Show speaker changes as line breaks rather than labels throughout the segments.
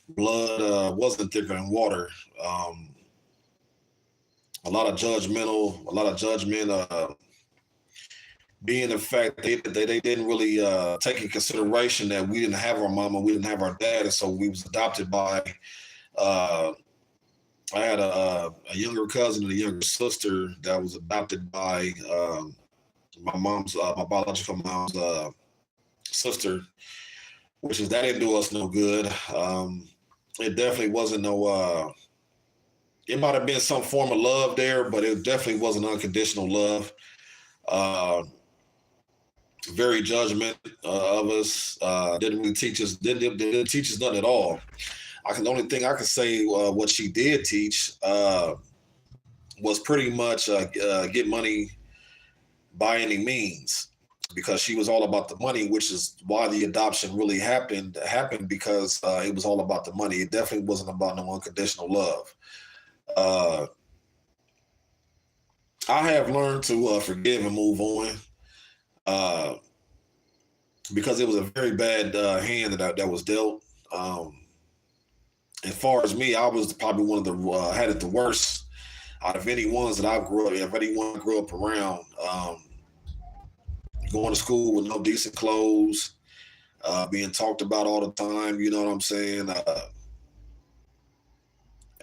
blood wasn't thicker than water. Um, a lot of judgment, being the fact that they didn't really take in consideration that we didn't have our mama, we didn't have our dad, and so we was adopted by. Uh, I had a younger cousin and a younger sister that was adopted by my biological mom's sister, which is that didn't do us no good. It definitely wasn't no. It might have been some form of love there, but it definitely wasn't unconditional love. Uh, Very judgment of us. Didn't really teach us. Didn't teach us nothing at all. The only thing I can say what she did teach was pretty much get money by any means, because she was all about the money, which is why the adoption really happened because it was all about the money. It definitely wasn't about no unconditional love. Uh, I have learned to forgive and move on, uh, because it was a very bad hand that was dealt. As far as me, I was probably one of the had it the worst out of any ones that I grew up. If anyone I grew up around, going to school with no decent clothes, being talked about all the time. You know what I'm saying?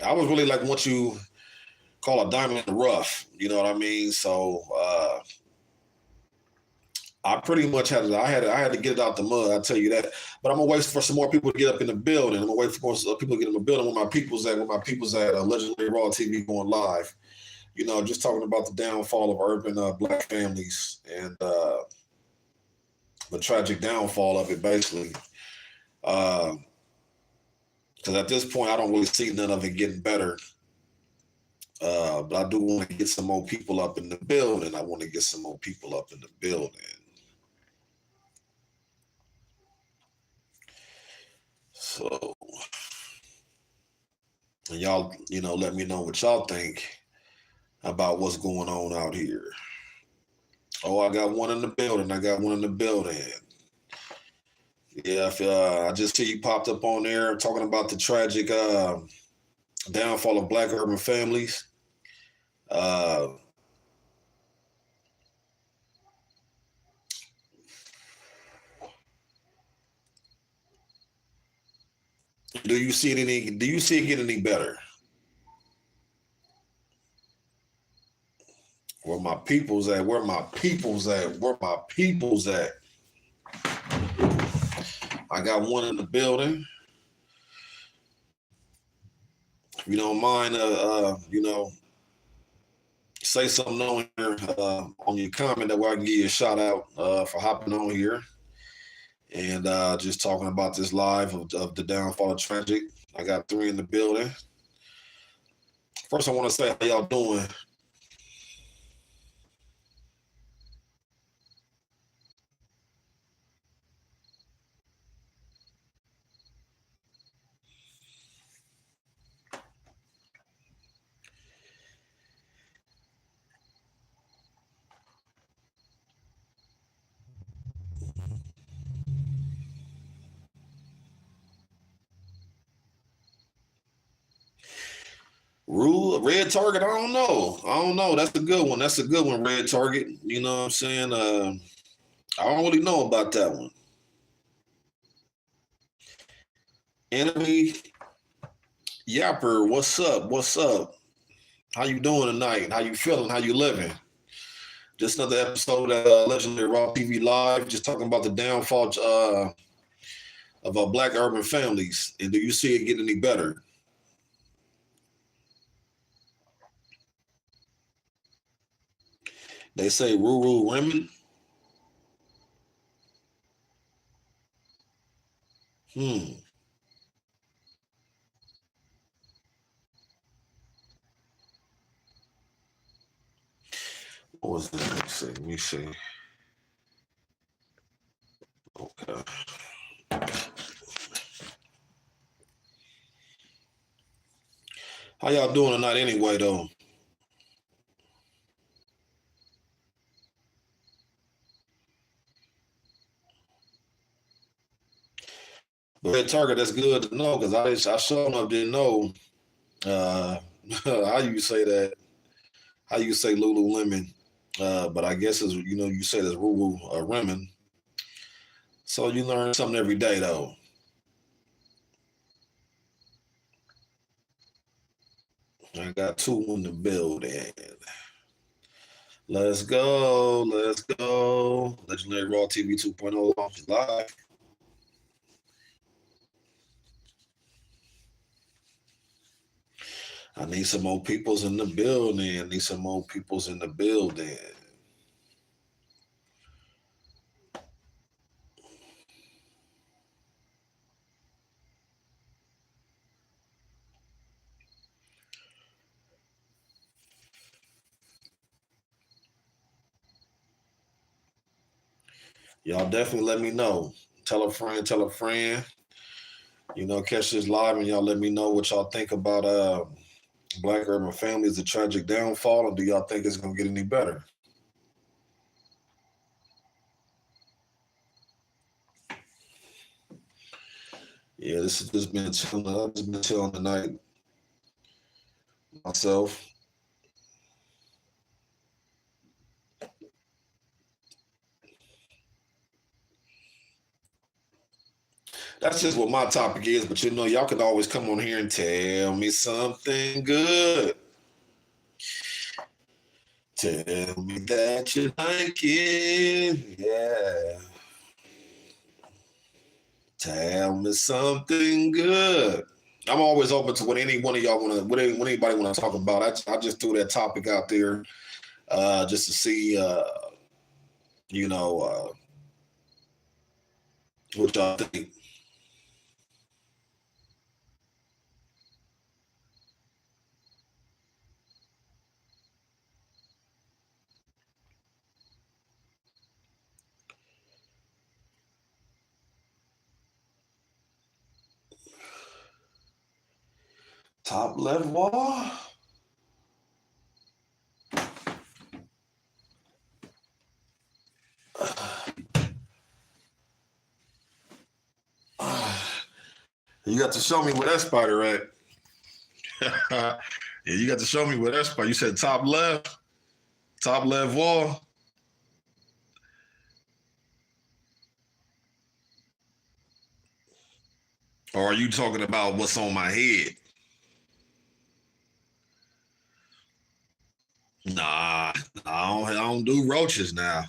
I was really like what you call a diamond in the rough. You know what I mean? So I pretty much I had to get it out the mud. I tell you that. But I'm gonna wait for some more people to get up in the building. I'm gonna wait for more people to get in the building. Where my people's at Legendary Raw TV going live. You know, just talking about the downfall of urban black families and the tragic downfall of it, basically. Because at this point, I don't really see none of it getting better. But I do want to get some more people up in the building. I want to get some more people up in the building. So, and y'all, let me know what y'all think about what's going on out here. Oh, I got one in the building. I got one in the building. Yeah, I just see you popped up on there talking about the tragic downfall of black urban families. Uh, do you see it any? Do you see it getting any better? Where my people's at? Where my people's at? Where my people's at? I got one in the building. If you don't mind, say something on here on your comment that way I can give you a shout out for hopping on here and just talking about this live of the downfall of tragic. I got three in the building. First, I want to say how y'all doing. Rule red target. I don't know. I don't know. That's a good one. That's a good one. Red target. You know what I'm saying? I don't really know about that one. Enemy Yapper, what's up? What's up? How you doing tonight? How you feeling? How you living? Just another episode of Legendary Raw TV Live. Just talking about the downfall of black urban families. And do you see it getting any better? They say Ruru women. Hmm. What was that? Let me see. Let me see. Okay. How y'all doing tonight anyway, though? But red target. That's good to know because I sure enough didn't know uh, how you say that. How you say Lululemon? But I guess it's you say that's Lululemon. So you learn something every day though. I got two in the building. Let's go. Let's go. Legendary Raw TV 2.0 launches live. I need some more peoples in the building. I need some more peoples in the building. Y'all definitely let me know. Tell a friend, tell a friend. Catch this live and y'all let me know what y'all think about Black Urban Families, the tragic downfall, and do y'all think it's gonna get any better? Yeah, this has just been chilling. I've just been chilling tonight myself. That's just what my topic is, but y'all can always come on here and tell me something good. Tell me that you like it. Yeah. Tell me something good. I'm always open to what any one of y'all what anybody want to talk about. I just threw that topic out there just to see, what y'all think. Top left wall. You got to show me where that spider at. Yeah, you got to show me where that spider. You said top left wall. Or are you talking about what's on my head? Nah, I don't do roaches now.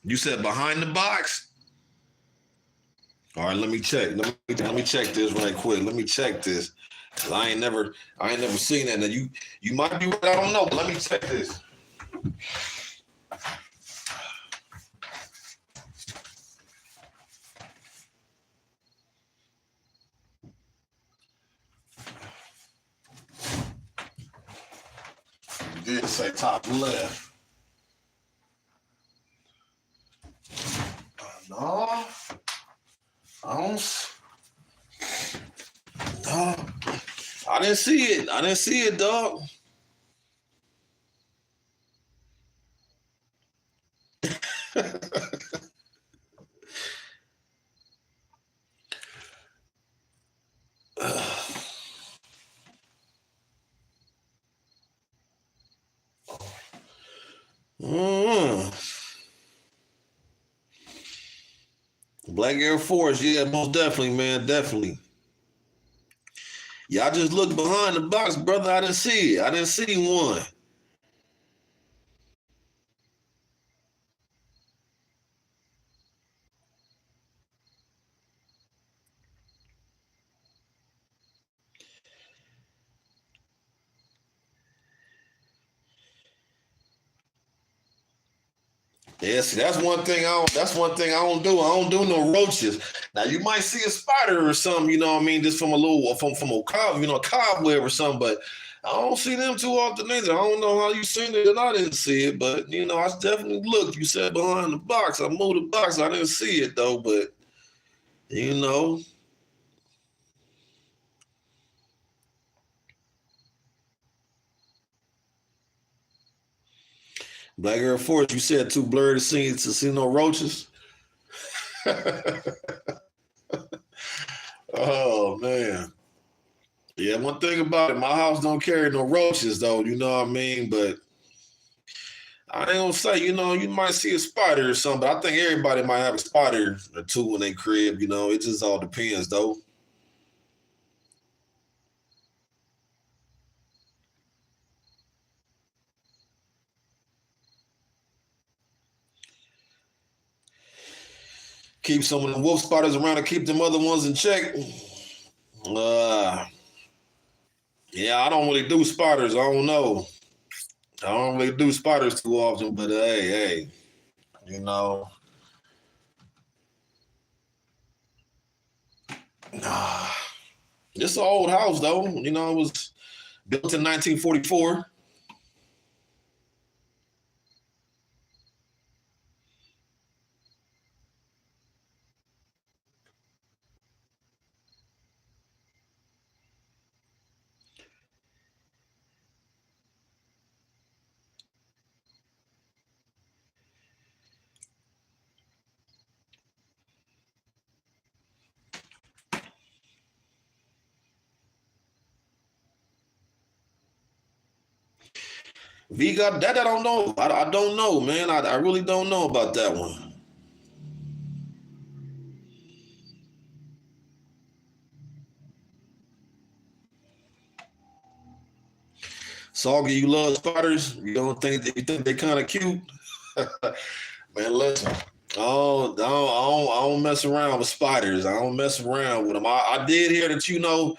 You said behind the box? All right, let me check. Let me check this right quick. Let me check this. 'Cause I ain't never seen that. Now you might be right, I don't know, but let me check this. You did say top left. No, I don't. No, I didn't see it. I didn't see it, dog. Mm. Black Air Force, yeah, most definitely, man, definitely. Yeah, I just looked behind the box, brother. I didn't see it. I didn't see one. Yeah, see, that's one thing I don't. That's one thing I don't do. I don't do no roaches. Now you might see a spider or something, what I mean, just from a cobweb or something. But I don't see them too often either. I don't know how you seen it and I didn't see it, but I definitely looked. You said behind the box. I moved the box. I didn't see it though, but you know, Black Air Force, you said too blurry to see no roaches. Oh man. Yeah, one thing about it, my house don't carry no roaches though, you know what I mean? But I ain't gonna say, you might see a spider or something, but I think everybody might have a spider or two in their crib, it just all depends though. Keep some of the wolf spiders around to keep them other ones in check. Uh yeah, I don't really do spiders. I don't know. I don't really do spiders too often, but hey, you know. Nah. It's an old house though. It was built in 1944. V got that. I don't know. I don't know, man. I really don't know about that one. Soggy, you love spiders? You think they kind of cute? Man, listen. I don't mess around with spiders. I don't mess around with them. I did hear that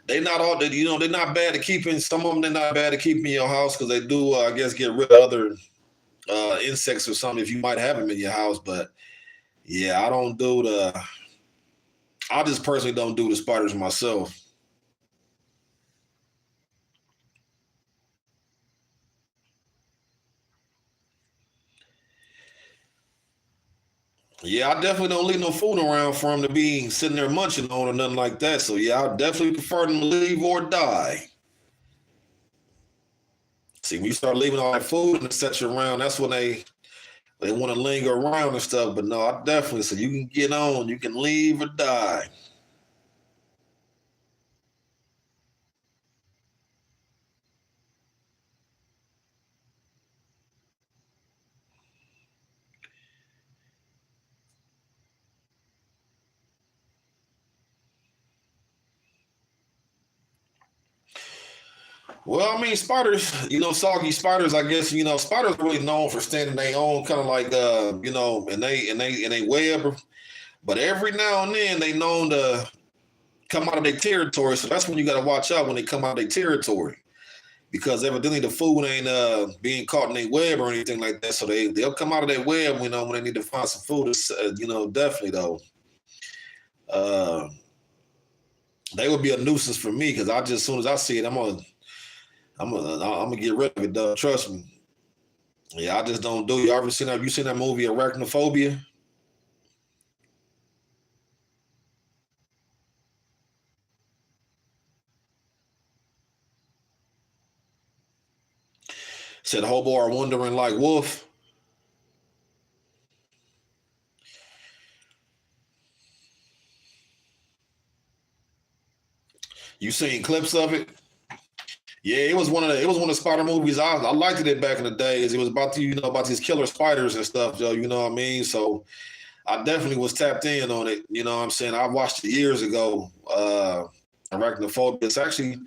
they not all that they're not bad to keep in. Some of them they're not bad to keep in your house because they do I guess get rid of other insects or something if you might have them in your house. But yeah, I don't do the. I just personally don't do the spiders myself. Yeah, I definitely don't leave no food around for them to be sitting there munching on or nothing like that. So yeah, I definitely prefer them to leave or die. See, when you start leaving all that food and etc. around, that's when they want to linger around and stuff. But no, I definitely so you can get on, you can leave or die. Well, I mean, spiders, soggy spiders. I guess spiders are really known for standing their own, kind of like in they web. But every now and then they known to come out of their territory. So that's when you got to watch out when they come out of their territory because evidently the food ain't being caught in their web or anything like that. So they'll come out of their web, when they need to find some food. Definitely though. Uh, they would be a nuisance for me because I just as soon as I see it, I'm gonna get rid of it. Though. Trust me. Yeah, I just don't do it. You ever seen that? Have you seen that movie Arachnophobia? Said hobo are wandering like wolf. You seen clips of it? Yeah, it was one of the spider movies. I liked it back in the days. It was about about these killer spiders and stuff, Joe. You know what I mean? So I definitely was tapped in on it. You know what I'm saying? I watched it years ago. Arachnophobia. It's actually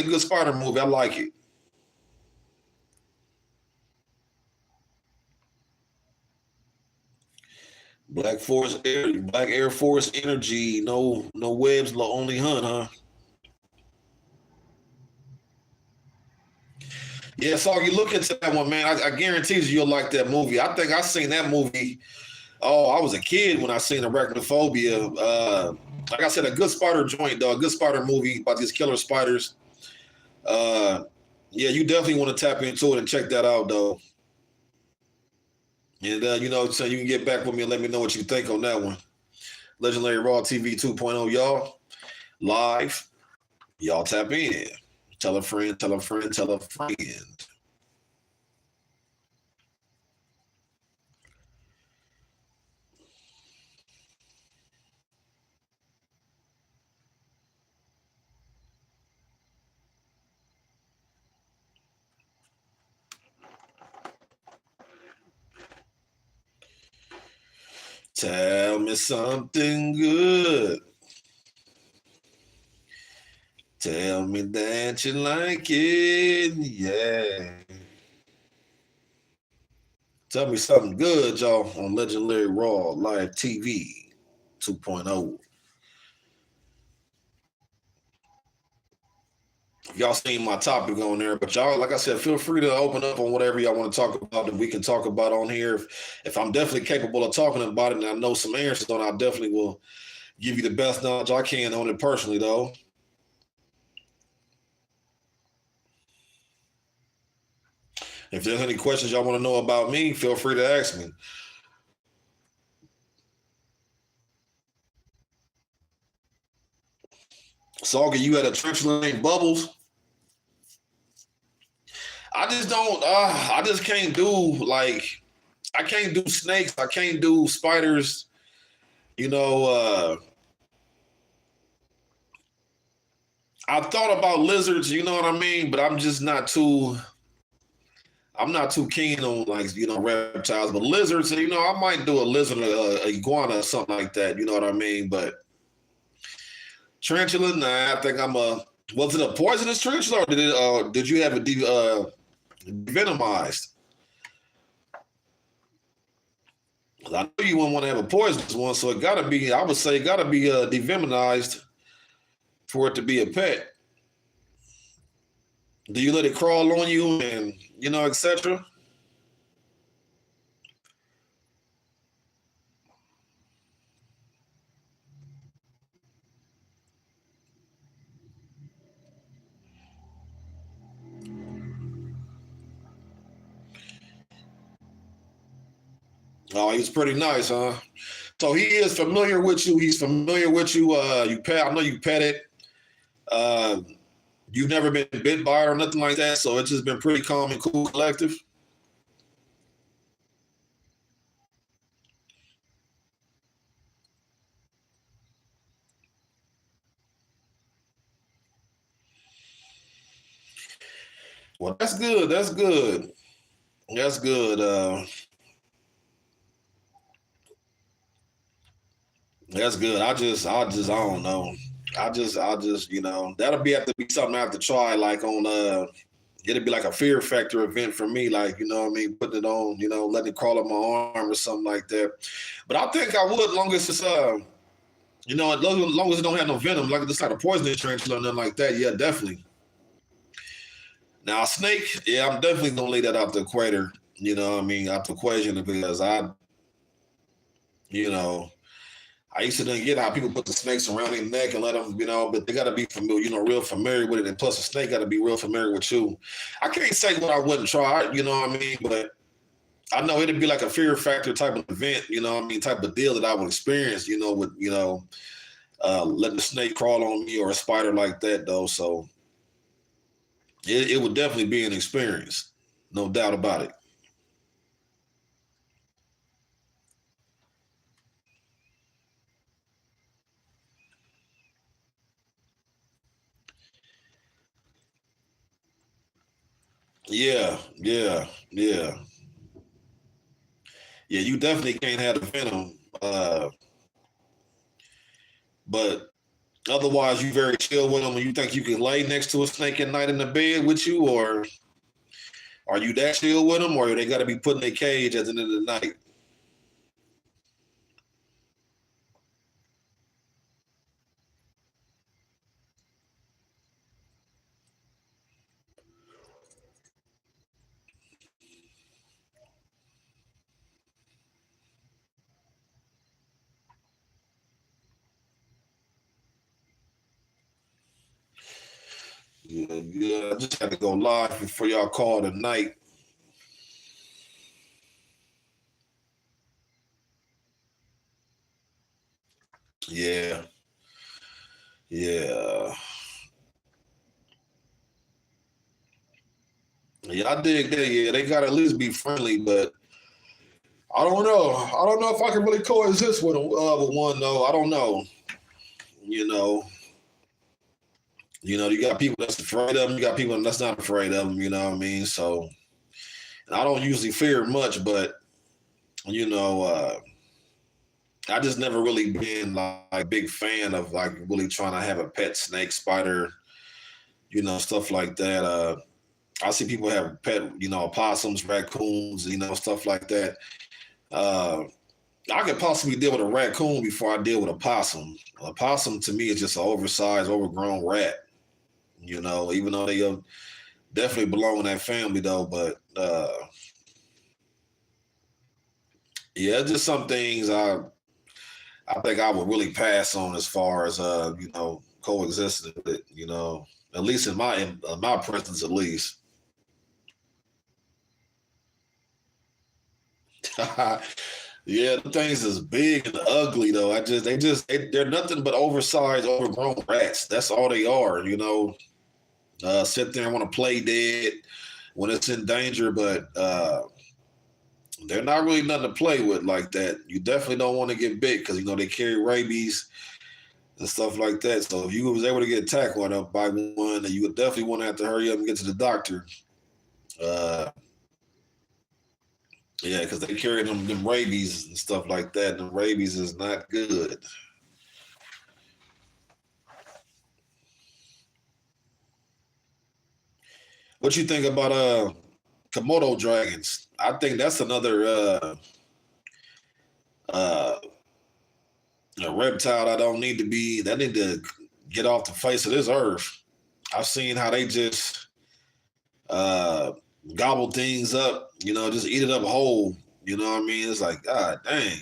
a good spider movie. I like it. Black Air Force energy. No webs, only hunt, huh? Yeah, so you look into that one, man. I guarantee you you'll like that movie. I think I seen that movie. Oh, I was a kid when I seen Arachnophobia. Like I said, a good spider joint, though. A good spider movie about these killer spiders. Uh, yeah, you definitely want to tap into it and check that out, though. And so you can get back with me and let me know what you think on that one. Legendary Raw TV 2.0, y'all. Live. Y'all tap in. Tell a friend, tell a friend, tell a friend. Tell me something good. Tell me that you like it. Yeah. Tell me something good, y'all, on Legendary Raw Live TV 2.0. Y'all seen my topic on there, but y'all, like I said, feel free to open up on whatever y'all want to talk about that we can talk about on here. If I'm definitely capable of talking about it and I know some answers on it, I definitely will give you the best knowledge I can on it personally, though. If there's any questions y'all want to know about me, feel free to ask me. Sauga, you had a tarantula named Bubbles. I just don't. I just can't do like. I can't do snakes. I can't do spiders. You know. I thought about lizards. You know what I mean. But I'm just not too. I'm not too keen on like reptiles. But lizards. You know, I might do a lizard, a iguana, or something like that. You know what I mean. But tarantula, nah. I think I'm a. Was it a poisonous tarantula, or did you have it venomized? I know you wouldn't want to have a poisonous one, so it gotta be. I would say it gotta be devenomized for it to be a pet. Do you let it crawl on you and etc.? Oh, he's pretty nice, huh? So he is familiar with you. He's familiar with you. You pet. I know you pet it. Uh, you've never been bit by it or nothing like that. So it's just been pretty calm and cool, collective. Well, that's good. That's good. That's good. That's good. I don't know. I just, that'll have to be something I have to try, like on, it'd be like a fear factor event for me, like, you know what I mean, putting it on, letting it crawl up my arm or something like that. But I think I would, long as it's, long as it don't have no venom, like it's like a poisonous tarantula or nothing like that. Yeah, definitely. Now, a snake, yeah, I'm definitely gonna lay that out the equator, you know what I mean, out the equation because you know, I used to then get how people put the snakes around their neck and let them, but they got to be familiar, real familiar with it. And plus, the snake got to be real familiar with you. I can't say what I wouldn't try, you know what I mean? But I know it'd be like a fear factor type of event, you know what I mean? Type of deal that I would experience, with, letting the snake crawl on me or a spider like that, though. So it would definitely be an experience, no doubt about it. Yeah, yeah, yeah. Yeah, you definitely can't have the venom. But otherwise, you very chill with them, and you think you can lay next to a snake at night in the bed with you, or are you that chill with them, or they got to be put in a cage at the end of the night? Yeah, yeah. I just had to go live before y'all call tonight. Yeah, yeah, yeah. I dig that. Yeah, they got to at least be friendly, but I don't know. I don't know if I can really coexist with one though. I don't know. You know, you got people that's afraid of them. You got people that's not afraid of them. You know what I mean? So I don't usually fear much, but you know, I just never really been like a big fan of like really trying to have a pet snake, spider, stuff like that. I see people have pet, opossums, raccoons, stuff like that. Uh, I could possibly deal with a raccoon before I deal with a possum. A possum to me is just an oversized, overgrown rat. Even though they definitely belong in that family though, but yeah, just some things I think I would really pass on as far as coexisting with it. At least in my presence, at least. Yeah, the things is big and ugly though. They're nothing but oversized, overgrown rats. That's all they are. Sit there and want to play dead when it's in danger, but they're not really nothing to play with like that. You definitely don't want to get bit because they carry rabies and stuff like that. So if you was able to get attacked by one, then you would definitely want to have to hurry up and get to the doctor. Uh, yeah, because they carry them rabies and stuff like that. And the rabies is not good. What you think about Komodo dragons? I think that's another uh, a reptile that need to get off the face of this earth. I've seen how they just uh, gobble things up, just eat it up whole. You know what I mean? It's like, God dang.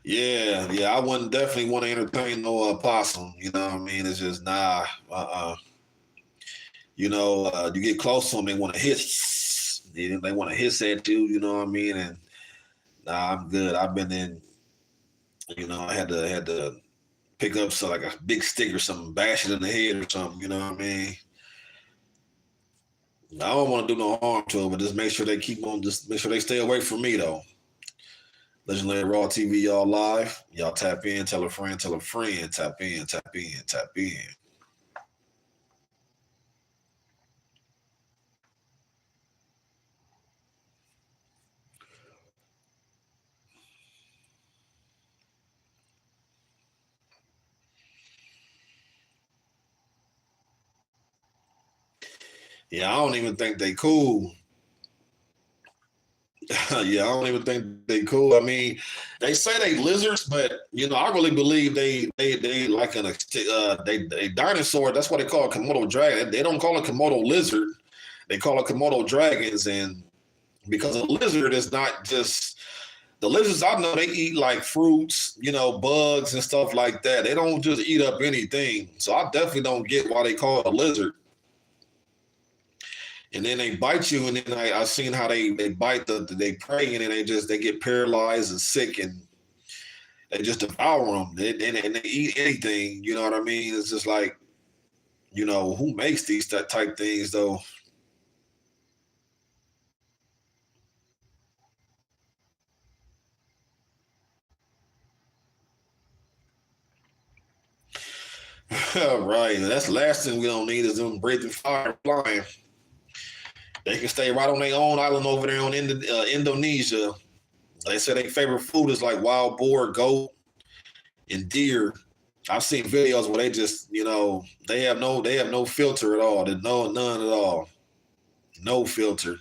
Yeah, yeah, I wouldn't definitely want to entertain no possum. You know what I mean? It's just nah. You get close to them, they want to hiss. They want to hiss at you. You know what I mean? And nah, I'm good. I've been in. I had to pick up like a big stick or something, bash it in the head or something. You know what I mean? I don't want to do no harm to them, but just make sure they keep on. Just make sure they stay away from me though. Legendary Raw TV, y'all live. Y'all tap in, tell a friend, tell a friend. Tap in, tap in, tap in. Yeah, I don't even think they cool. Yeah, I don't even think they cool. I mean, they say they lizards, but I really believe they like they dinosaur. That's what they call a Komodo dragon. They don't call it Komodo lizard. They call it Komodo dragons, and because a lizard is not just the lizards I know, they eat like fruits, bugs and stuff like that. They don't just eat up anything. So I definitely don't get why they call it a lizard. And then they bite you, and then I've seen how they bite they prey, and then they get paralyzed and sick, and they just devour them. And they eat anything. You know what I mean? It's just like, who makes these that type things though? Right. And that's the last thing we don't need is them breathing fire flying. They can stay right on their own island over there on Indonesia. They say their favorite food is like wild boar, goat, and deer. I've seen videos where they just, they have no filter at all. There's none at all. No filter.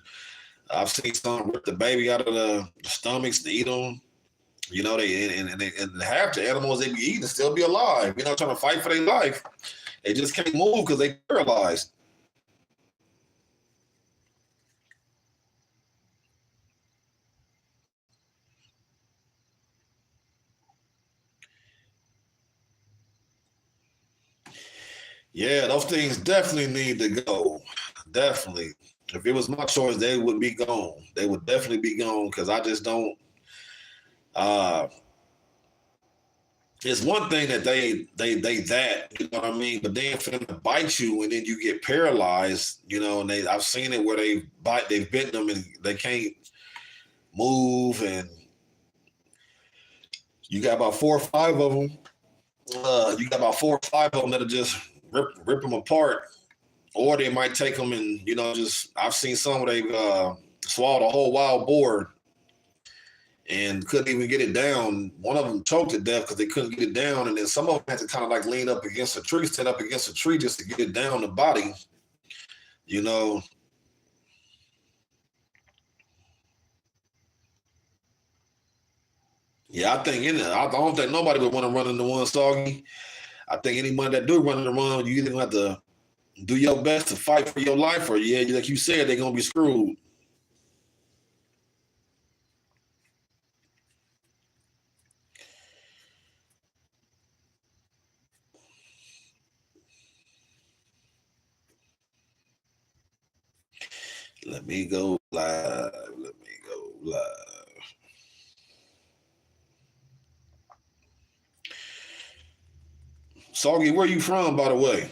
I've seen some rip the baby out of the stomachs to eat them. And half the animals they be eating still be alive. Trying to fight for their life. They just can't move because they paralyzed. Yeah, those things definitely need to go. Definitely. If it was my choice, they would be gone. They would definitely be gone because I just don't. Uh, it's one thing that they that you know what I mean, but then for them to bite you and then you get paralyzed, and I've seen it where they've bitten them and they can't move, and you got about 4 or 5 of them. You got about 4 or 5 of them that'll just rip them apart, or they might take them and just I've seen some where they swallowed a whole wild boar and couldn't even get it down. One of them choked to death because they couldn't get it down, and then some of them had to kind of like lean up against a tree, stand up against a tree just to get it down the body. You know. Yeah, I don't think nobody would want to run into one, Soggy. I think anyone that do run into one, you either gonna have to do your best to fight for your life, or yeah, like you said, they're gonna be screwed. Let me go live. Let me go live. Soggy, where you from, by the way?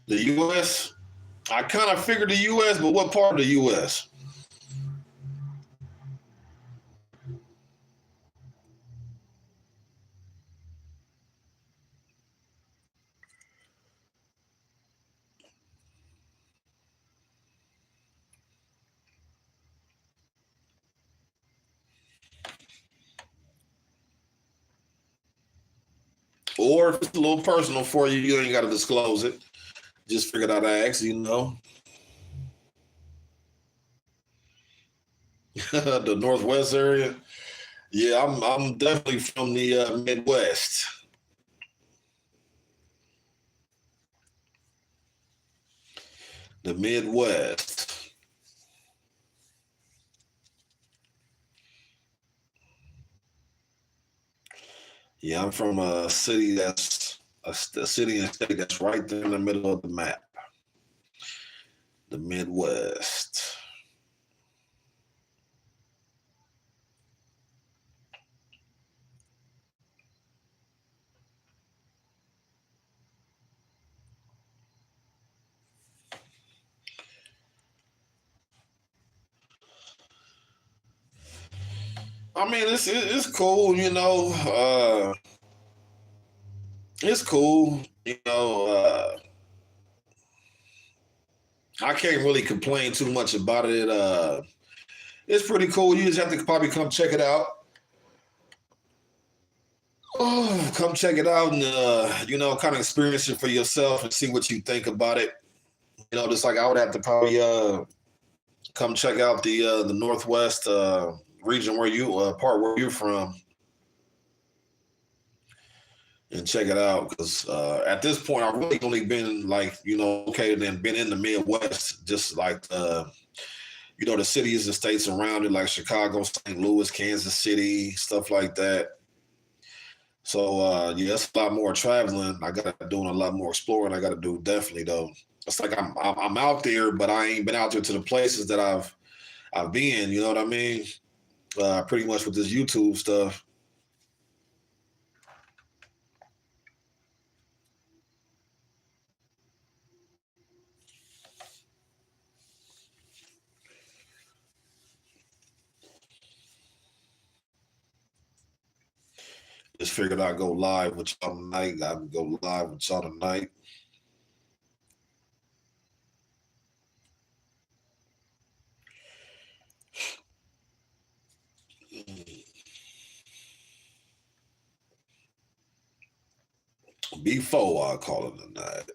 The U.S. I kind of figured the U.S., but what part of the U.S.? Or if it's a little personal for you, you ain't got to disclose it. Just figured I'd ask, you know. The Northwest area. Yeah, I'm definitely from the Midwest. The Midwest. Yeah, I'm from a city that's a city and state that's right there in the middle of the map. The Midwest. I mean, it's cool, you know. It's cool, you know. I can't really complain too much about it. It's pretty cool. You just have to probably come check it out. Oh, come check it out and you know, kind of experience it for yourself and see what you think about it. You know, just like I would have to probably come check out the Northwest region where you part where you're from and check it out because at this point I've really only been like you know located and been in the Midwest, just like you know the cities and states around it, like Chicago, St. Louis, Kansas City, stuff like that. So yeah, it's a lot more traveling. I got to doing a lot more exploring. I got to do definitely though. It's like I'm out there, but I ain't been out there to the places that I've been. You know what I mean? Pretty much with this YouTube stuff. Just figured I'd go live with y'all tonight. I would go live with y'all tonight. Before I call it a night.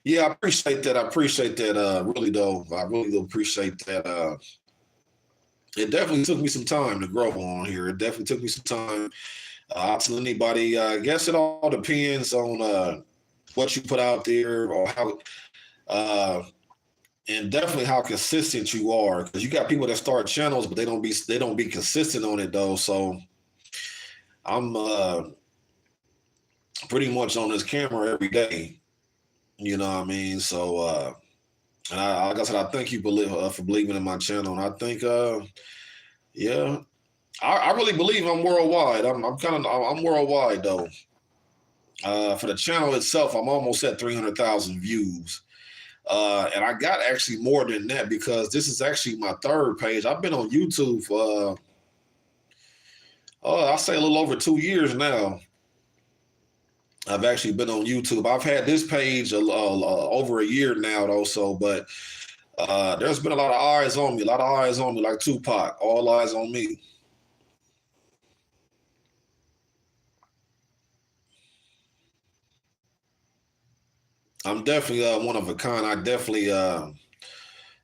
Yeah, I appreciate that. I appreciate that. Really though, I really do appreciate that. It definitely took me some time to grow on here. It definitely took me some time. I'll tell anybody. I guess it all depends on what you put out there or how, uh, and definitely how consistent you are. Because you got people that start channels, but they don't be consistent on it though. So I'm pretty much on this camera every day. You know what I mean? So and like I said, I thank you for believing in my channel, and I think yeah. I really believe I'm worldwide. I'm worldwide though. For the channel itself, I'm almost at 300,000 views. And I got actually more than that because this is actually my third page. I've been on YouTube for, I'll say a little over 2 years now. I've actually been on YouTube. I've had this page over a year now, though. So, but there's been a lot of eyes on me, like Tupac. All eyes on me. I'm definitely one of a kind. I definitely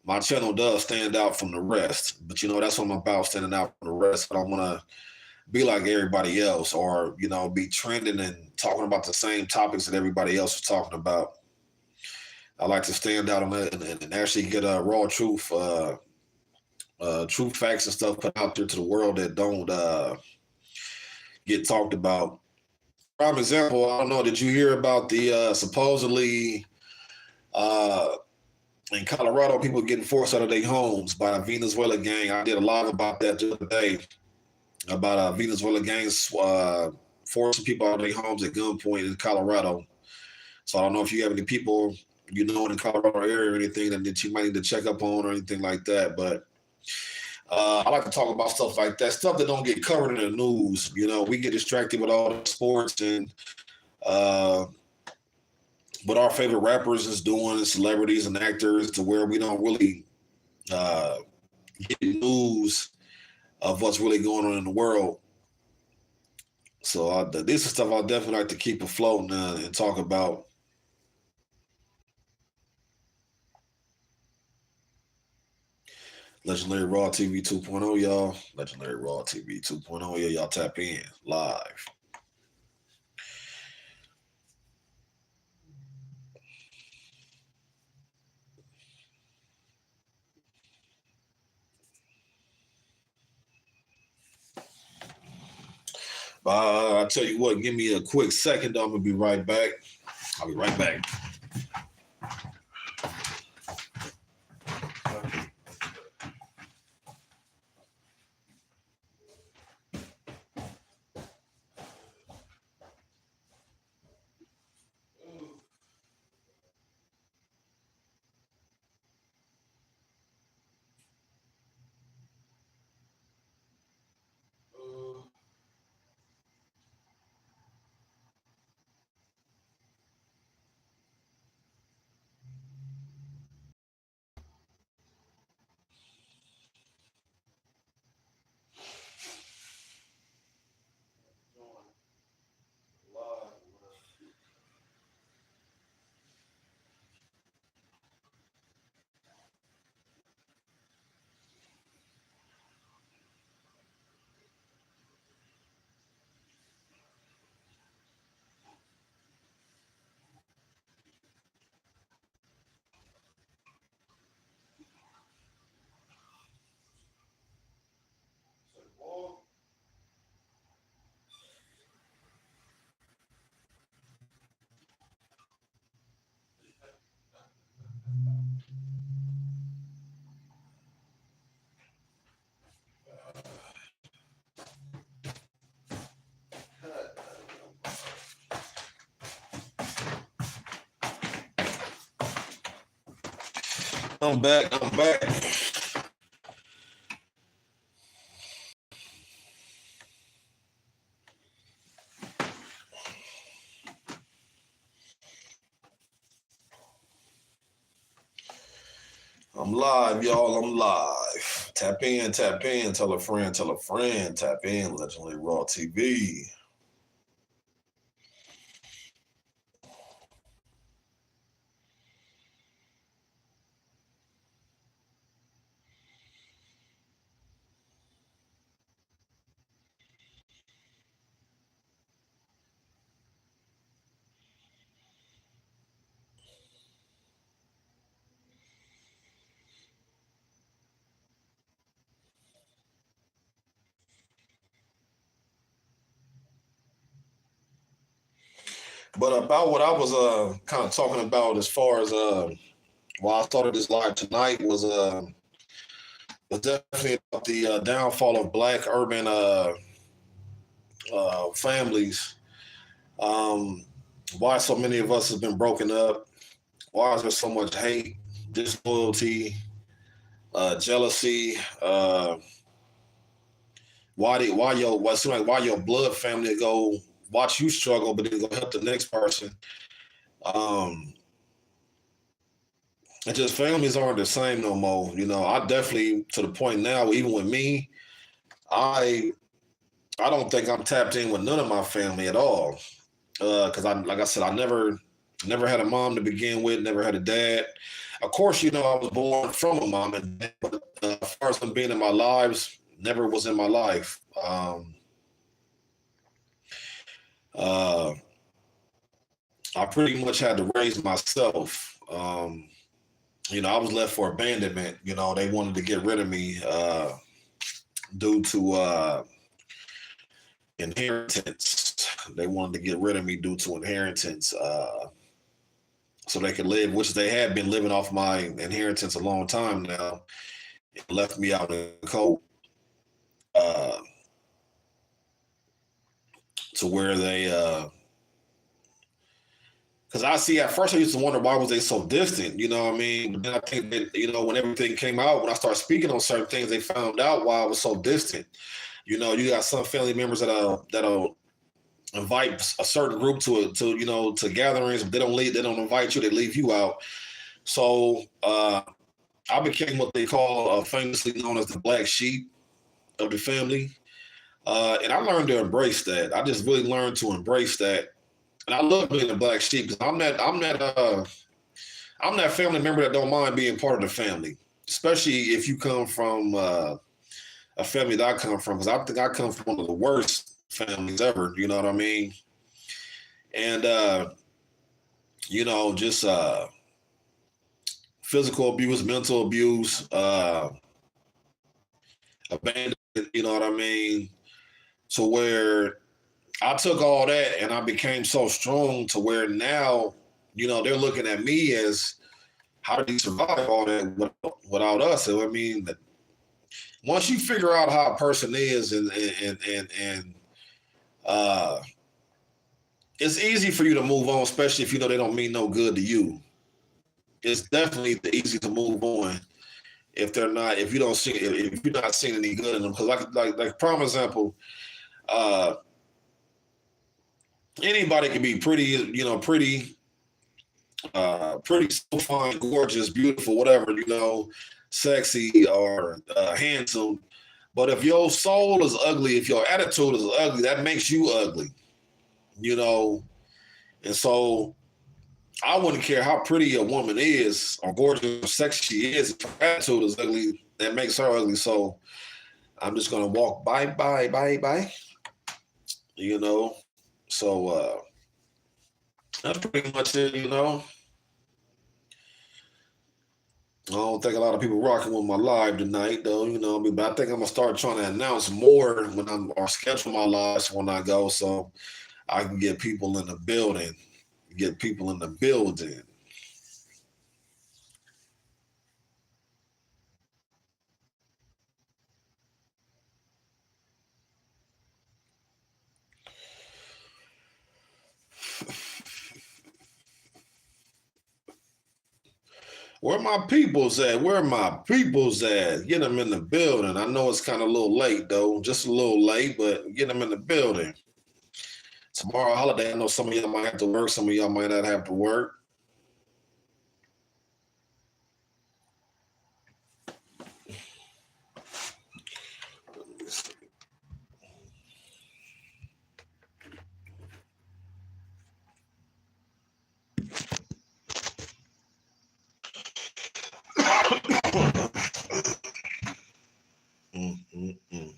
my channel does stand out from the rest. But that's what I'm about, standing out from the rest. I don't want to be like everybody else, or be trending and talking about the same topics that everybody else is talking about. I like to stand out on it and actually get raw truth, truth facts and stuff put out there to the world that don't get talked about. Prime example, I don't know, did you hear about the supposedly uh, in Colorado, people getting forced out of their homes by a Venezuela gang? I did a live about that the other day, about Venezuela gangs forcing people out of their homes at gunpoint in Colorado. So I don't know if you have any people in the Colorado area or anything that you might need to check up on or anything like that. But I like to talk about stuff like that, stuff that don't get covered in the news. We get distracted with all the sports and uh, what our favorite rappers is doing, celebrities and actors, to where we don't really uh, get news of what's really going on in the world. So this is stuff I definitely like to keep afloat and talk about. Legendary Raw TV 2.0, y'all. Legendary Raw TV 2.0, yeah, y'all tap in live. I tell you what, give me a quick second. I'm gonna be right back. I'll be right back. I'm back. I'm back. I'm live, y'all. I'm live. Tap in, tap in. Tell a friend, tell a friend. Tap in. Legendary Raw TV. But about what I was kind of talking about as far as why I started this live tonight was was definitely about the downfall of Black urban families. Um, why so many of us have been broken up? Why is there so much hate, disloyalty, jealousy? Why your blood family go watch you struggle, but then go help the next person? Um, and just families aren't the same no more. I definitely to the point now, even with me, I I don't think I'm tapped in with none of my family at all. Because like I said, I never had a mom to begin with, never had a dad. Of course, I was born from a mom and dad, but as far as them being in my lives, never was in my life. Uh, I pretty much had to raise myself. I was left for abandonment. They wanted to get rid of me due to inheritance. They wanted to get rid of me due to inheritance, so they could live, which they had been living off my inheritance a long time now. It left me out in the cold, uh, to where they. Because I see, at first I used to wonder why was they so distant. You know what I mean? But then I think that when everything came out, when I started speaking on certain things, they found out why I was so distant. You got some family members that'll invite a certain group to gatherings, but they don't leave. They don't invite you. They leave you out. So I became what they call famously known as the black sheep of the family, and I learned to embrace that. I just really learned to embrace that, and I love being a black sheep because I'm that family member that don't mind being part of the family, especially if you come from a family that I come from. Because I think I come from one of the worst families ever. You know what I mean? And just physical abuse, mental abuse, abandonment. You know what I mean? To where I took all that and I became so strong to where now, they're looking at me as how did he survive all that without us? So, I mean, once you figure out how a person is and uh, it's easy for you to move on, especially if you know they don't mean no good to you. It's definitely easy to move on if you don't see if you're not seeing any good in them. Because like prime example, uh, anybody can be pretty, pretty so fine, gorgeous, beautiful, whatever, sexy or handsome. But if your soul is ugly, if your attitude is ugly, that makes you ugly, you know. And so I wouldn't care how pretty a woman is or gorgeous or sexy she is. If her attitude is ugly, that makes her ugly. So I'm just gonna walk bye, bye, bye, bye. You know. So that's pretty much it. I don't think a lot of people rocking with my live tonight, though. But I think I'm gonna start trying to announce more when I'm or schedule my lives when I go, so I can get people in the building. Get people in the building. Where my people's at? Where my people's at? Get them in the building. I know it's kind of a little late, though, just a little late, but get them in the building. Tomorrow holiday, I know some of y'all might have to work, some of y'all might not have to work. Mm-mm-mm.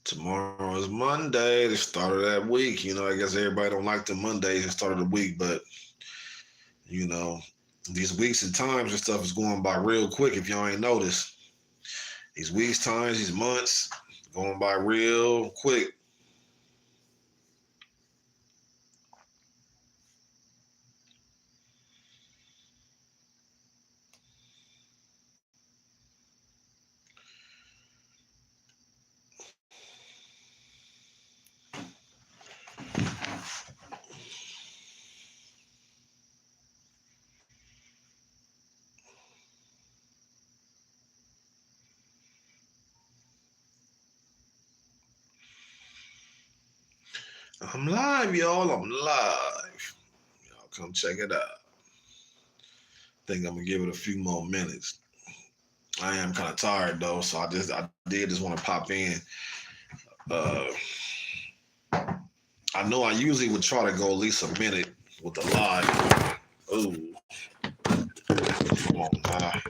Tomorrow is Monday, the start of that week. I guess everybody don't like the Mondays, the start of the week, but you know, these weeks and times and stuff is going by real quick if y'all ain't noticed. These weeks, times, these months Going by real quick. I'm live, y'all. I'm live. Y'all come check it out. Think I'm gonna give it a few more minutes. I am kind of tired though, so I did just want to pop in. Uh, I know I usually would try to go at least a minute with the live. Ooh, come on, now.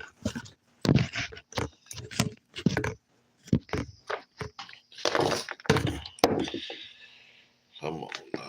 Come on, now.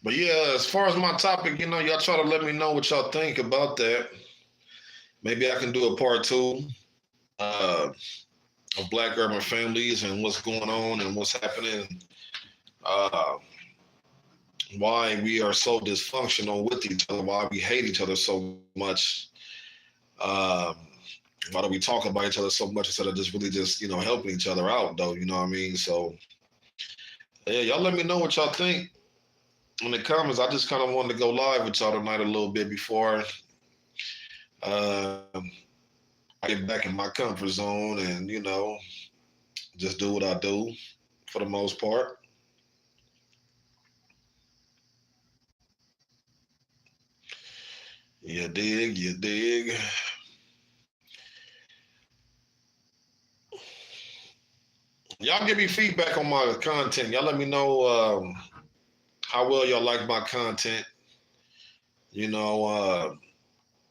But yeah, as far as my topic, y'all try to let me know what y'all think about that. Maybe I can do a part two uh, of Black urban families and what's going on and what's happening. Uh, why we are so dysfunctional with each other, why we hate each other so much. Um, why do we talk about each other so much instead of just really just, helping each other out though, you know what I mean? So yeah, y'all let me know what y'all think in the comments. I just kind of wanted to go live with y'all tonight a little bit before I get back in my comfort zone and, just do what I do for the most part. You dig, you dig. Y'all give me feedback on my content. Y'all let me know how well y'all like my content.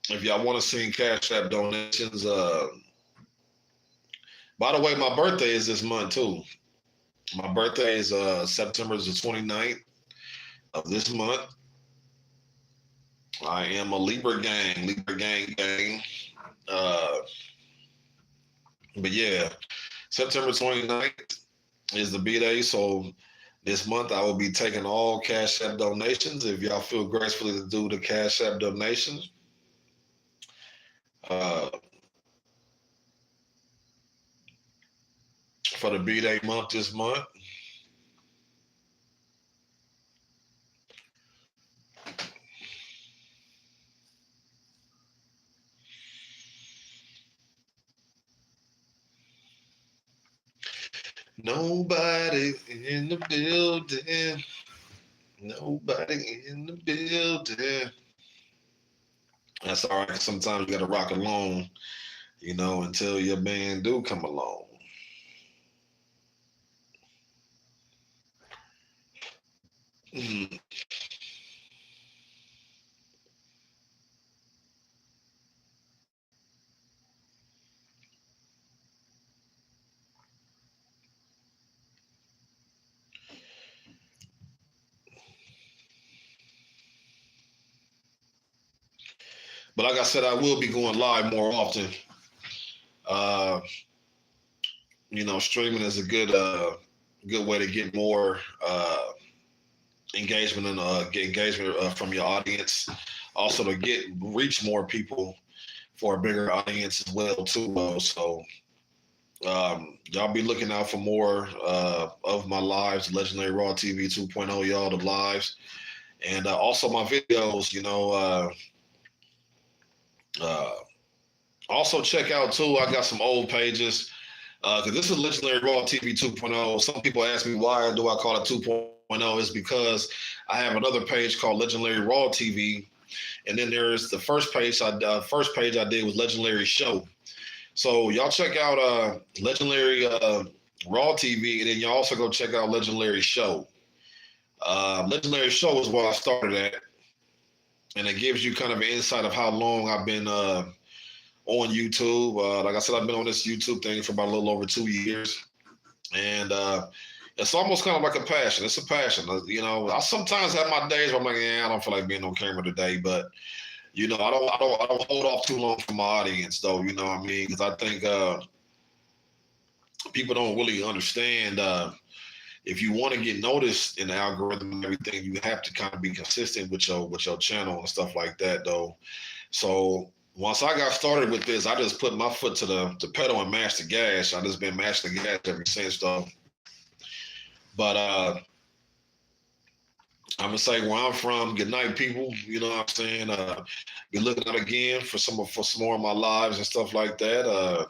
If y'all want to see Cash App donations. By the way, my birthday is this month too. My birthday is September the 29th of this month. I am a Libra gang. Uh, but yeah, September 29th is the B-Day. So this month I will be taking all Cash App donations. If y'all feel gracefully to do the Cash App donations. For the B-Day month this month. Nobody in the building. Nobody in the building. That's all right. Sometimes you got to rock alone, until your band do come along. Mm. But like I said, I will be going live more often. Uh, streaming is a good way to get more engagement and get engagement from your audience. Also to reach more people for a bigger audience as well too. So y'all be looking out for more of my lives, Legendary Raw TV 2.0, y'all, the lives, and also my videos. Also check out too. I got some old pages because this is Legendary Raw TV 2.0. Some people ask me why do I call it 2.0. It's because I have another page called Legendary Raw TV, and then there's the first page I did was Legendary Show. So y'all check out Legendary Raw TV, and then y'all also go check out Legendary Show. Legendary Show is where I started at. and it gives you kind of an insight of how long I've been on YouTube. Like I said, I've been on this YouTube thing for about a little over 2 years, and it's almost kind of like a passion. It's a passion. I sometimes have my days where I'm like, yeah, I don't feel like being on camera today, but I don't hold off too long for my audience, though. You know what I mean? Because I think people don't really understand. If you want to get noticed in the algorithm and everything, you have to kind of be consistent with your channel and stuff like that, though. So once I got started with this, I just put my foot to the pedal and mashed the gas. I just been mashing the gas ever since, though. But I'm gonna say where I'm from. Good night, people. You know what I'm saying? Be looking out again for some more of my lives and stuff like that.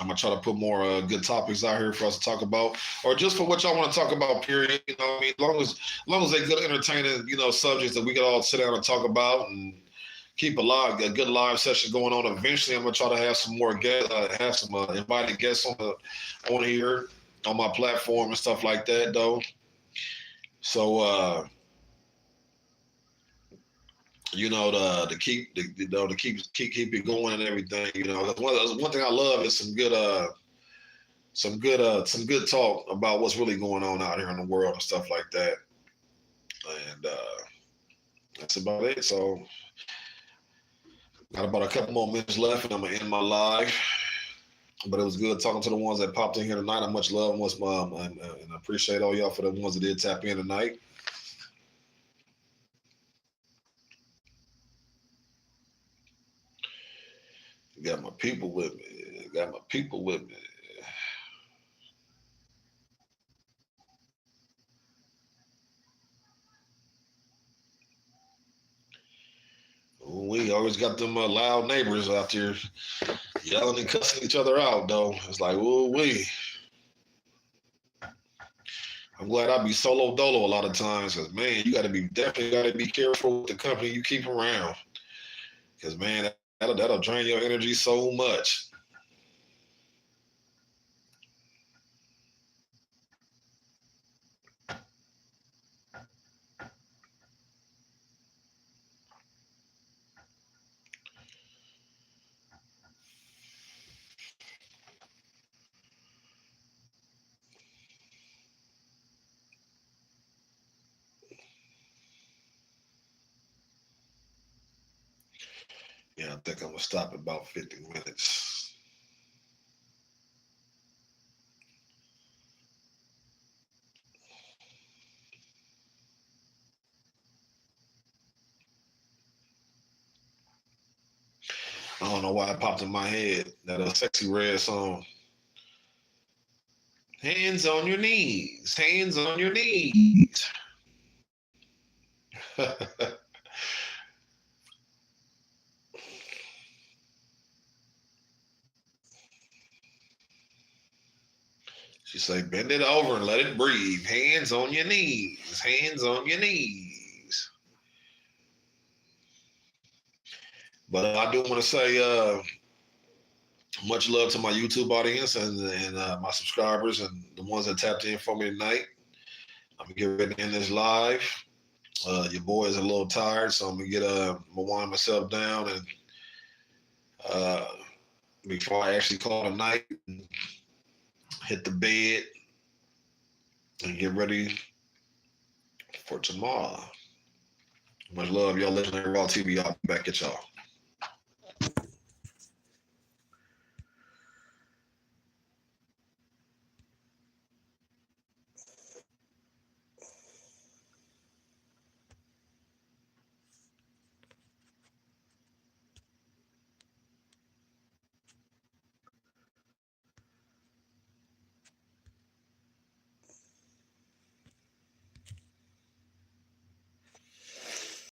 I'm gonna try to put more good topics out here for us to talk about, or just for what y'all want to talk about. Period. You know what I mean? As long as they're good, entertaining, subjects that we can all sit down and talk about and keep a good live session going on. Eventually, I'm gonna try to have some more guests, have some invited guests on here on my platform and stuff like that, though. So to keep it going and everything. One thing I love is some good talk about what's really going on out here in the world and stuff like that. And that's about it. So got about a couple more minutes left, and I'm gonna end my live. But it was good talking to the ones that popped in here tonight. I much love and I appreciate all y'all for the ones that did tap in tonight. Got my people with me. We always got them loud neighbors out there yelling and cussing each other out, though. It's like, ooh, we. I'm glad I be solo dolo a lot of times, because man, you definitely got to be careful with the company you keep around, because man, that'll drain your energy so much. Yeah, I think I'm gonna stop at about 50 minutes. I don't know why it popped in my head that a Sexy Red song. Hands on your knees, hands on your knees. She say, bend it over and let it breathe. Hands on your knees, hands on your knees. But I do want to say much love to my YouTube audience and my subscribers and the ones that tapped in for me tonight. I'm gonna get ready to end this live. Your boy is a little tired, so I'm gonna wind myself down and before I actually call it a night, hit the bed and get ready for tomorrow. Much love, y'all. Legendary Raw TV. I'll be back at y'all.